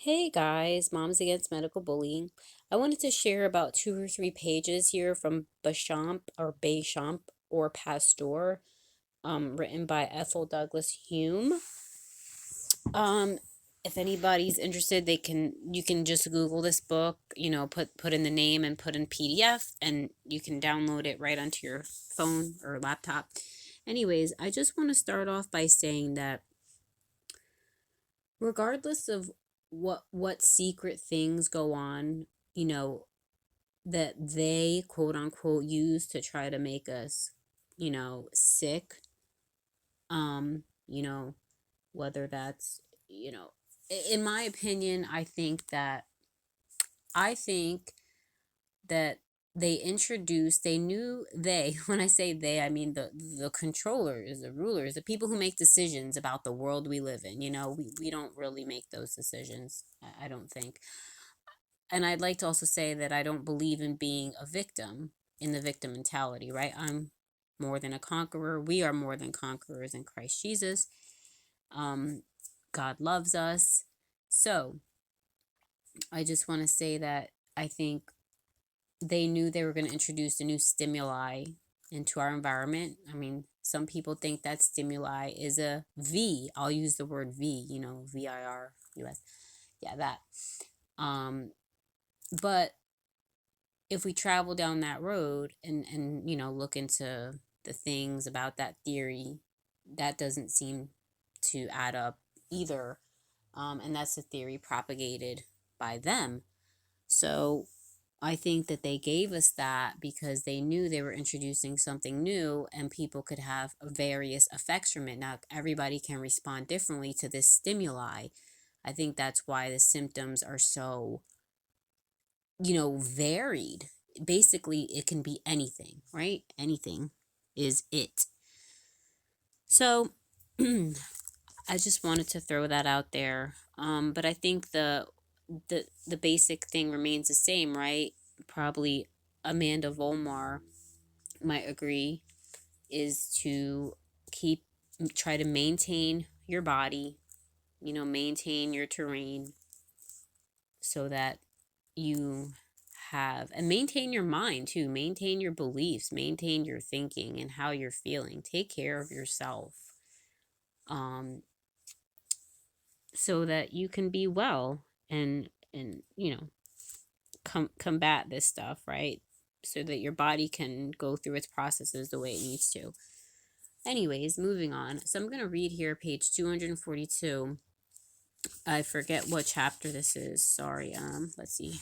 Hey guys, Moms Against Medical Bullying. I wanted to share about 2 or 3 pages here from Bechamp or Pasteur, written by Ethel Douglas Hume. Um, if anybody's interested, you can just Google this book, put in the name and put in PDF, and you can download it right onto your phone or laptop. Anyways, I just want to start off by saying that regardless of what secret things go on, you know, that they quote unquote use to try to make us, sick, um, you know, whether that's, in my opinion, I think that when I say they, I mean the controllers, the rulers, the people who make decisions about the world we live in. We don't really make those decisions, I don't think. And I'd like to also say that I don't believe in being a victim, in the victim mentality, right? I'm more than a conqueror. We are more than conquerors in Christ Jesus. Um, God loves us. So I just want to say that I think they knew they were going to introduce a new stimuli into our environment. I mean, some people think that stimuli is a V. I'll use the word V, VIRUS. Yeah, that. Um, but if we travel down that road and look into the things about that theory, that doesn't seem to add up either. And that's a theory propagated by them. So I think that they gave us that because they knew they were introducing something new and people could have various effects from it. Now, everybody can respond differently to this stimuli. I think that's why the symptoms are so, varied. Basically, it can be anything, right? Anything is it. So, I just wanted to throw that out there. But I think the basic thing remains the same, right? Probably Amanda Volmar might agree, is to try to maintain your body, maintain your terrain so that you and maintain your mind too, maintain your beliefs, maintain your thinking and how you're feeling. Take care of yourself. So that you can be well and combat this stuff, right? So that your body can go through its processes the way it needs to. Anyways, moving on. So I'm going to read here page 242. I forget what chapter this is. Sorry. Let's see.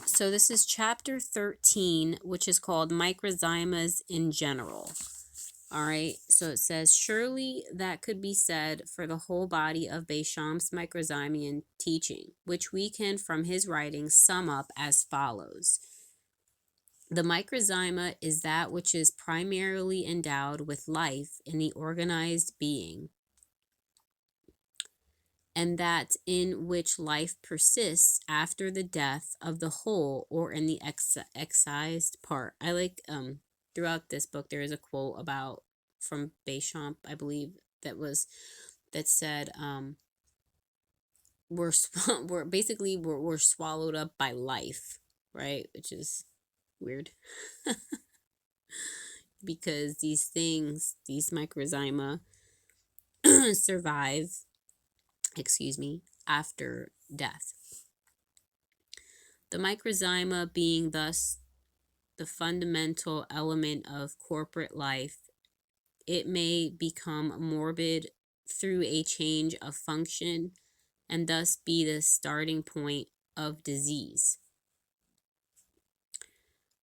So this is chapter 13, which is called Microzymas in General. All right, so it says, surely that could be said for the whole body of Bechamp's microzymian teaching, which we can from his writings sum up as follows. The microzyma is that which is primarily endowed with life in the organized being, and that in which life persists after the death of the whole or in the excised part. I like throughout this book there is a quote about from Bechamp, I believe, that said we're swallowed up by life, right? Which is weird. Because these microzyma survive, after death. The microzyma being thus the fundamental element of corporate life, it may become morbid through a change of function and thus be the starting point of disease.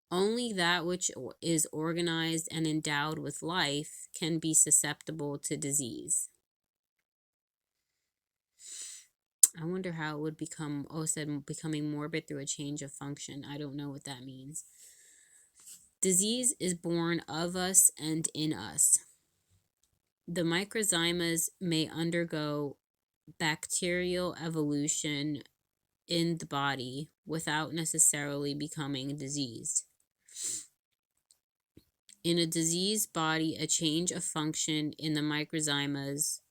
Only that which is organized and endowed with life can be susceptible to disease. I wonder how it would become, becoming morbid through a change of function. I don't know what that means. Disease is born of us and in us. The microzymas may undergo bacterial evolution in the body without necessarily becoming diseased. In a diseased body, a change of function in the microzymas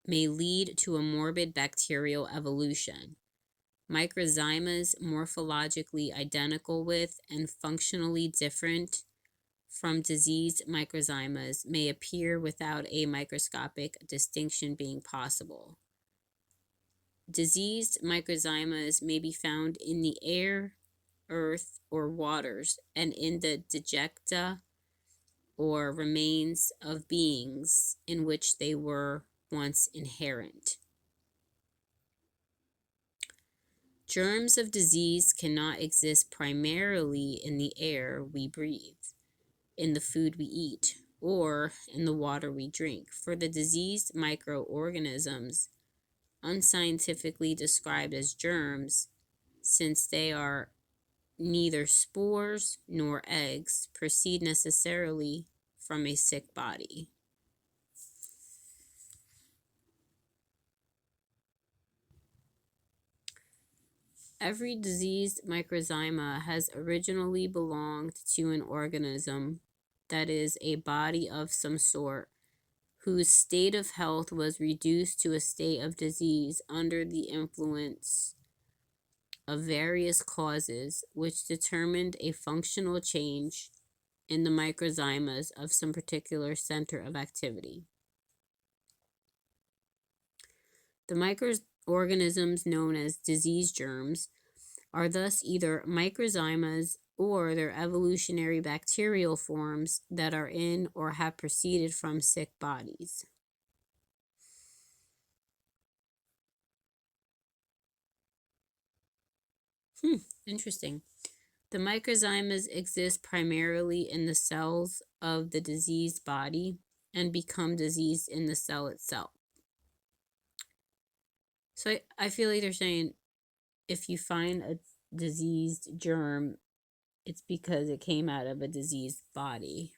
may lead to a morbid bacterial evolution. Microzymas morphologically identical with and functionally different from diseased microzymas may appear without a microscopic distinction being possible. Diseased microzymas may be found in the air, earth, or waters, and in the dejecta or remains of beings in which they were once inherent. Germs of disease cannot exist primarily in the air we breathe, in the food we eat, or in the water we drink, for the diseased microorganisms, unscientifically described as germs, since they are neither spores nor eggs, proceed necessarily from a sick body. Every diseased microzyma has originally belonged to an organism, that is, a body of some sort, whose state of health was reduced to a state of disease under the influence of various causes, which determined a functional change in the microzymas of some particular center of activity. The microorganisms known as disease germs are thus either microzymas or their evolutionary bacterial forms that are in or have proceeded from sick bodies. Interesting. The microzymas exist primarily in the cells of the diseased body and become diseased in the cell itself. So I feel like they're saying if you find a diseased germ, it's because it came out of a diseased body.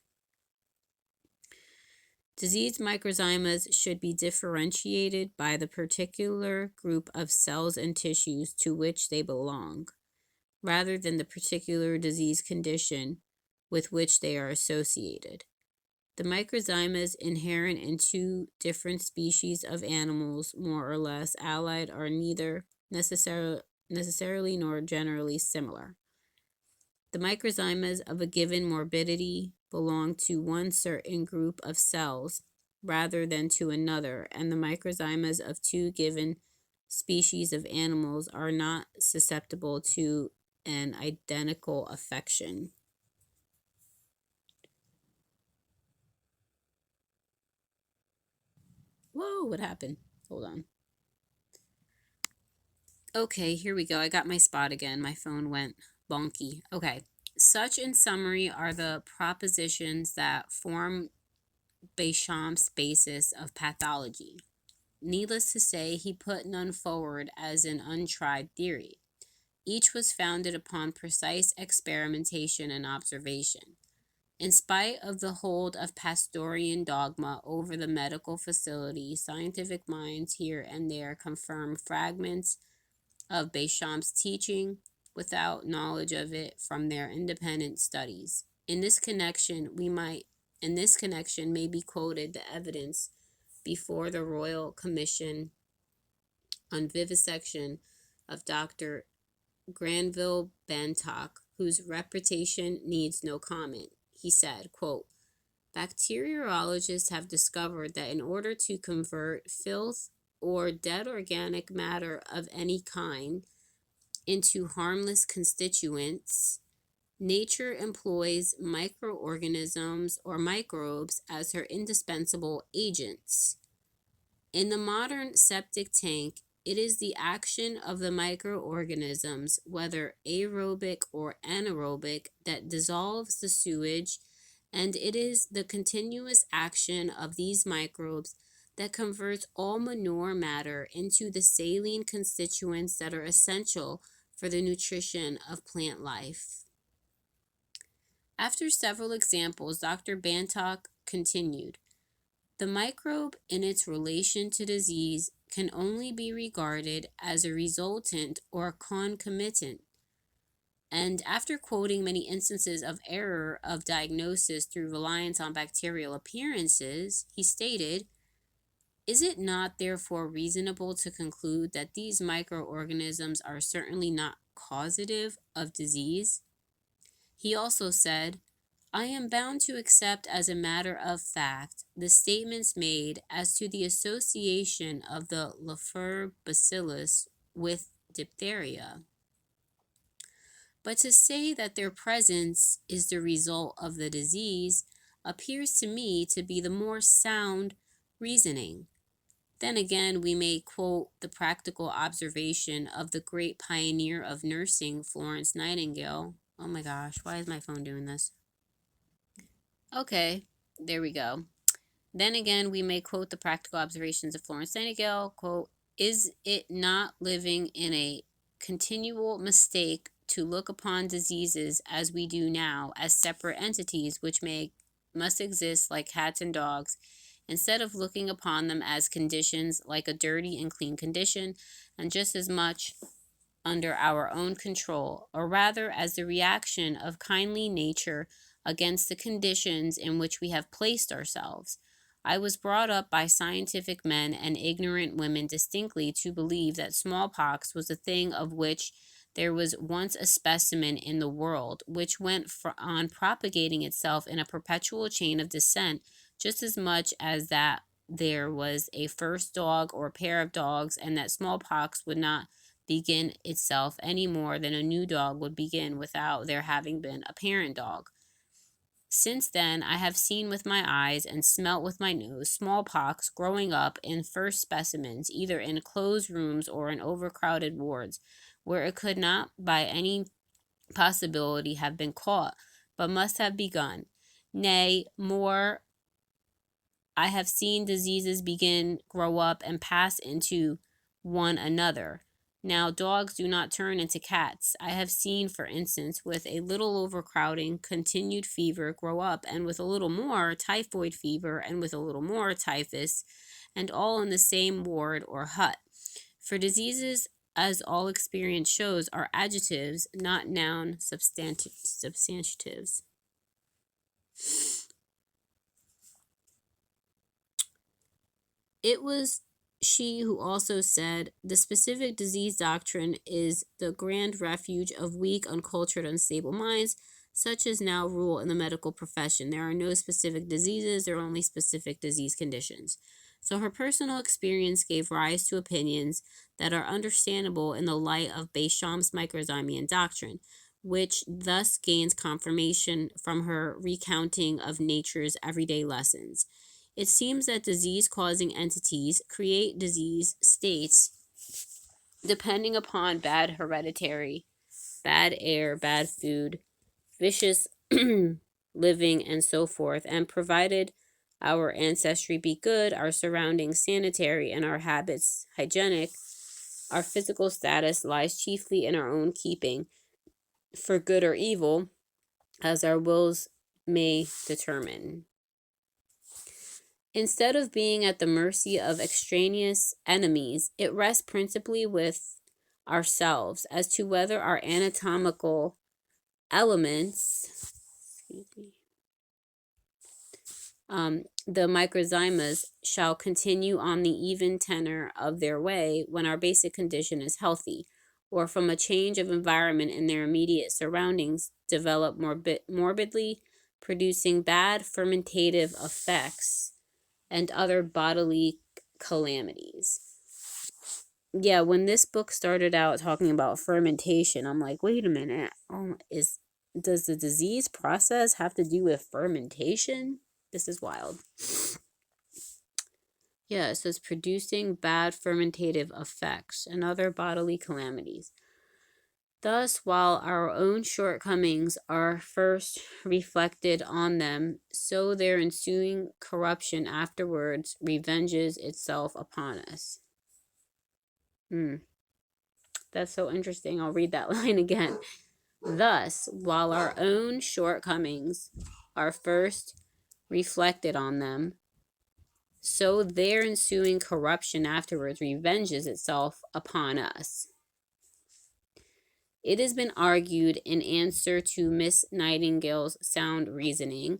Diseased microzymas should be differentiated by the particular group of cells and tissues to which they belong, rather than the particular disease condition with which they are associated. The microzymas inherent in two different species of animals, more or less allied, are neither necessarily nor generally similar. The microzymas of a given morbidity belong to one certain group of cells rather than to another, and the microzymas of two given species of animals are not susceptible to an identical affection. Whoa, what happened? Hold on. Okay, here we go. I got my spot again. My phone went bonky. Okay. Such, in summary, are the propositions that form Bechamp's basis of pathology. Needless to say, he put none forward as an untried theory. Each was founded upon precise experimentation and observation. In spite of the hold of Pastorian dogma over the medical facility, scientific minds here and there confirm fragments of Bechamp's teaching without knowledge of it from their independent studies. In this connection may be quoted the evidence before the Royal Commission on Vivisection of Dr. Granville Bantock, whose reputation needs no comment. He said, quote, "Bacteriologists have discovered that in order to convert filth or dead organic matter of any kind into harmless constituents, nature employs microorganisms or microbes as her indispensable agents. In the modern septic tank, it is the action of the microorganisms, whether aerobic or anaerobic, that dissolves the sewage, and it is the continuous action of these microbes that converts all manure matter into the saline constituents that are essential for the nutrition of plant life." After several examples, Dr. Bantock continued, "The microbe in its relation to disease can only be regarded as a resultant or concomitant." And after quoting many instances of error of diagnosis through reliance on bacterial appearances, he stated, Is it not therefore reasonable to conclude that these microorganisms are certainly not causative of disease? He also said, I am bound to accept as a matter of fact the statements made as to the association of the Lafleur bacillus with diphtheria. But to say that their presence is the result of the disease appears to me to be the more sound reasoning. Then again, we may quote the practical observation of the great pioneer of nursing, Florence Nightingale. Oh my gosh, why is my phone doing this? Okay, there we go. Then again, we may quote the practical observations of Florence Nightingale, quote, is it not living in a continual mistake to look upon diseases as we do now as separate entities which must exist like cats and dogs, instead of looking upon them as conditions like a dirty and clean condition, and just as much under our own control, or rather as the reaction of kindly nature against the conditions in which we have placed ourselves? I was brought up by scientific men and ignorant women distinctly to believe that smallpox was a thing of which there was once a specimen in the world, which went on propagating itself in a perpetual chain of descent, just as much as that there was a first dog or pair of dogs, and that smallpox would not begin itself any more than a new dog would begin without there having been a parent dog. Since then, I have seen with my eyes and smelt with my nose smallpox growing up in first specimens, either in closed rooms or in overcrowded wards, where it could not by any possibility have been caught, but must have begun. Nay, more, I have seen diseases grow up, and pass into one another. Now, dogs do not turn into cats. I have seen, for instance, with a little overcrowding, continued fever grow up, and with a little more, typhoid fever, and with a little more, typhus, and all in the same ward or hut. For diseases, as all experience shows, are adjectives, not noun substantives. It was she who also said, the specific disease doctrine is the grand refuge of weak, uncultured, unstable minds, such as now rule in the medical profession. There are no specific diseases, there are only specific disease conditions. So her personal experience gave rise to opinions that are understandable in the light of Bechamp's microzymian doctrine, which thus gains confirmation from her recounting of nature's everyday lessons. It seems that disease-causing entities create disease states depending upon bad hereditary, bad air, bad food, vicious living, and so forth, and provided our ancestry be good, our surroundings sanitary, and our habits hygienic, our physical status lies chiefly in our own keeping, for good or evil, as our wills may determine. Instead of being at the mercy of extraneous enemies, it rests principally with ourselves as to whether our anatomical elements, the microzymas, shall continue on the even tenor of their way when our basic condition is healthy, or from a change of environment in their immediate surroundings develop morbidly, producing bad fermentative effects and other bodily calamities. Yeah, when this book started out talking about fermentation, I'm like, wait a minute. Does the disease process have to do with fermentation? This is wild. Yeah, it says producing bad fermentative effects and other bodily calamities. Thus, while our own shortcomings are first reflected on them, so their ensuing corruption afterwards revenges itself upon us. That's so interesting. I'll read that line again. Thus, while our own shortcomings are first reflected on them, so their ensuing corruption afterwards revenges itself upon us. It has been argued in answer to Miss Nightingale's sound reasoning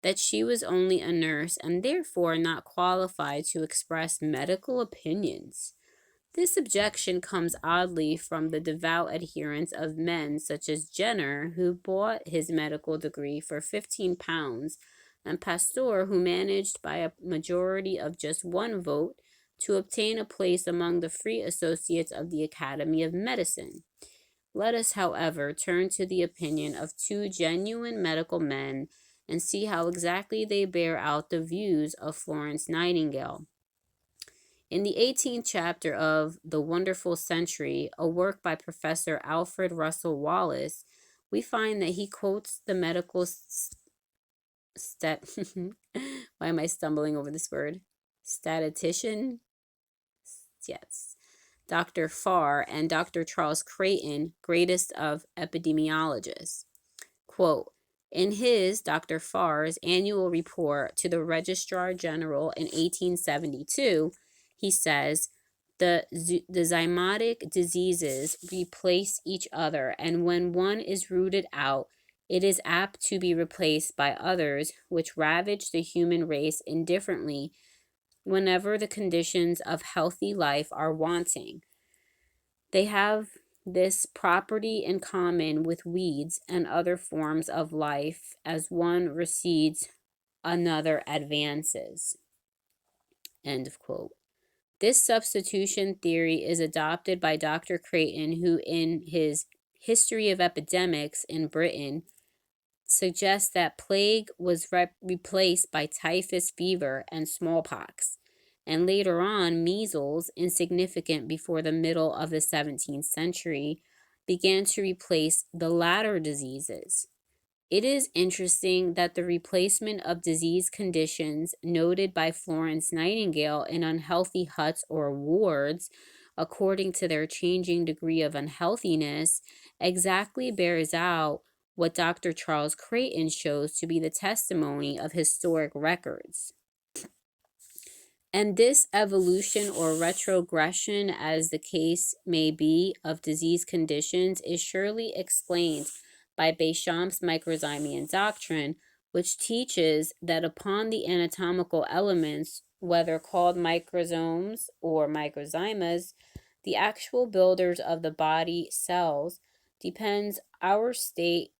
that she was only a nurse and therefore not qualified to express medical opinions. This objection comes oddly from the devout adherents of men such as Jenner, who bought his medical degree for £15, and Pasteur, who managed by a majority of just one vote to obtain a place among the free associates of the Academy of Medicine. Let us, however, turn to the opinion of two genuine medical men and see how exactly they bear out the views of Florence Nightingale. In the 18th chapter of The Wonderful Century, a work by Professor Alfred Russel Wallace, we find that he quotes the medical why am I stumbling over this word? Statistician? Yes. Dr. Farr and Dr. Charles Creighton, greatest of epidemiologists. Quote, in his, Dr. Farr's, annual report to the Registrar General in 1872, he says, the zymotic diseases replace each other, and when one is rooted out, it is apt to be replaced by others which ravage the human race indifferently whenever the conditions of healthy life are wanting. They have this property in common with weeds and other forms of life. As one recedes, another advances. End of quote. This substitution theory is adopted by Dr. Creighton, who in his History of Epidemics in Britain suggests that plague was replaced by typhus fever and smallpox, and later on measles, insignificant before the middle of the 17th century, began to replace the latter diseases. It is interesting that the replacement of disease conditions noted by Florence Nightingale in unhealthy huts or wards, according to their changing degree of unhealthiness, exactly bears out what Dr. Charles Creighton shows to be the testimony of historic records. And this evolution or retrogression, as the case may be, of disease conditions is surely explained by Bechamp's microzymian doctrine, which teaches that upon the anatomical elements, whether called microsomes or microzymas, the actual builders of the body cells, depends our state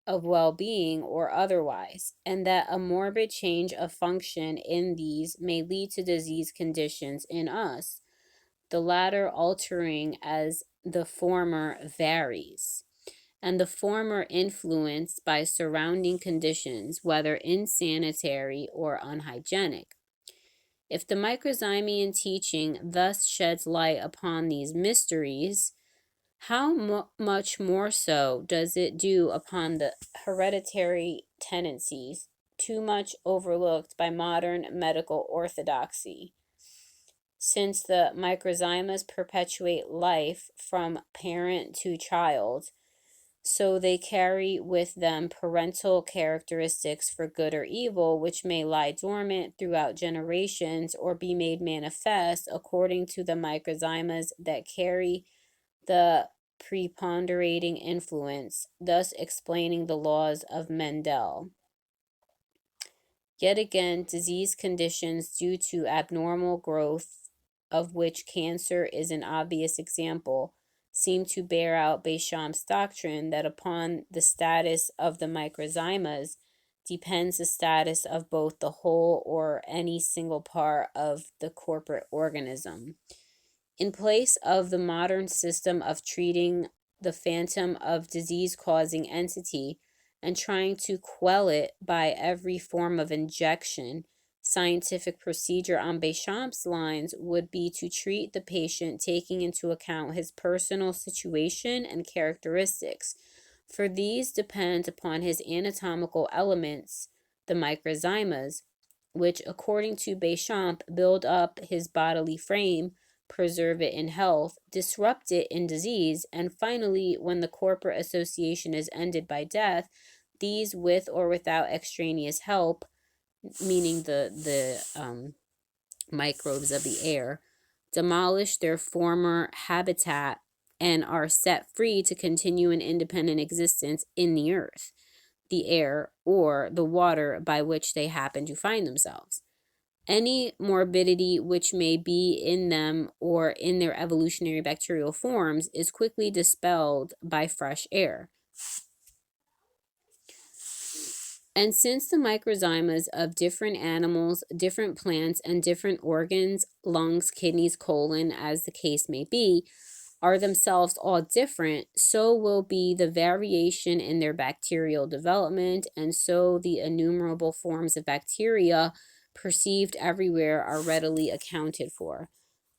of well-being or otherwise, and that a morbid change of function in these may lead to disease conditions in us, the latter altering as the former varies, and the former influenced by surrounding conditions, whether insanitary or unhygienic. If the microzymian teaching thus sheds light upon these mysteries, how much more so does it do upon the hereditary tendencies, too much overlooked by modern medical orthodoxy, since the microzymas perpetuate life from parent to child, so they carry with them parental characteristics for good or evil, which may lie dormant throughout generations or be made manifest according to the microzymas that carry the preponderating influence, thus explaining the laws of Mendel. Yet again, disease conditions due to abnormal growth, of which cancer is an obvious example, seem to bear out Bechamp's doctrine that upon the status of the microzymas depends the status of both the whole or any single part of the corporate organism. In place of the modern system of treating the phantom of disease-causing entity and trying to quell it by every form of injection, scientific procedure on Bechamp's lines would be to treat the patient taking into account his personal situation and characteristics, for these depend upon his anatomical elements, the microzymas, which, according to Bechamp, build up his bodily frame, preserve it in health, disrupt it in disease, and finally, when the corporate association is ended by death, these, with or without extraneous help, meaning the microbes of the air, demolish their former habitat and are set free to continue an independent existence in the earth. the air, or the water by which they happen to find themselves. Any morbidity which may be in them or in their evolutionary bacterial forms is quickly dispelled by fresh air. And since the microzymas of different animals, different plants, and different organs, lungs, kidneys, colon, as the case may be, are themselves all different, so will be the variation in their bacterial development, and so the innumerable forms of bacteria perceived everywhere are readily accounted for.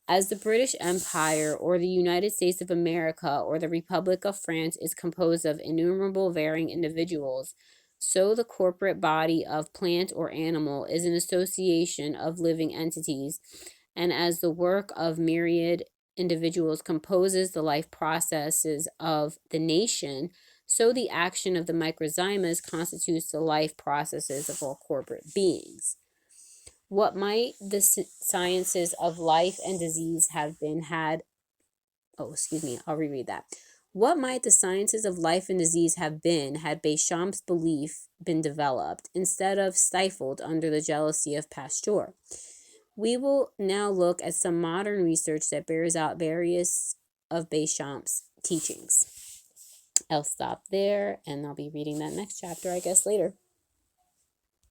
As the British Empire or the United States of America or the Republic of France is composed of innumerable varying individuals, so the corporate body of plant or animal is an association of living entities, and as the work of myriad individuals composes the life processes of the nation, so the action of the microzymas constitutes the life processes of all corporate beings. What might the sciences of life and disease have been had? Oh, excuse me, I'll reread that. What might the sciences of life and disease have been had Bechamp's belief been developed instead of stifled under the jealousy of Pasteur? We will now look at some modern research that bears out various of Bechamp's teachings. I'll stop there and I'll be reading that next chapter, I guess, later.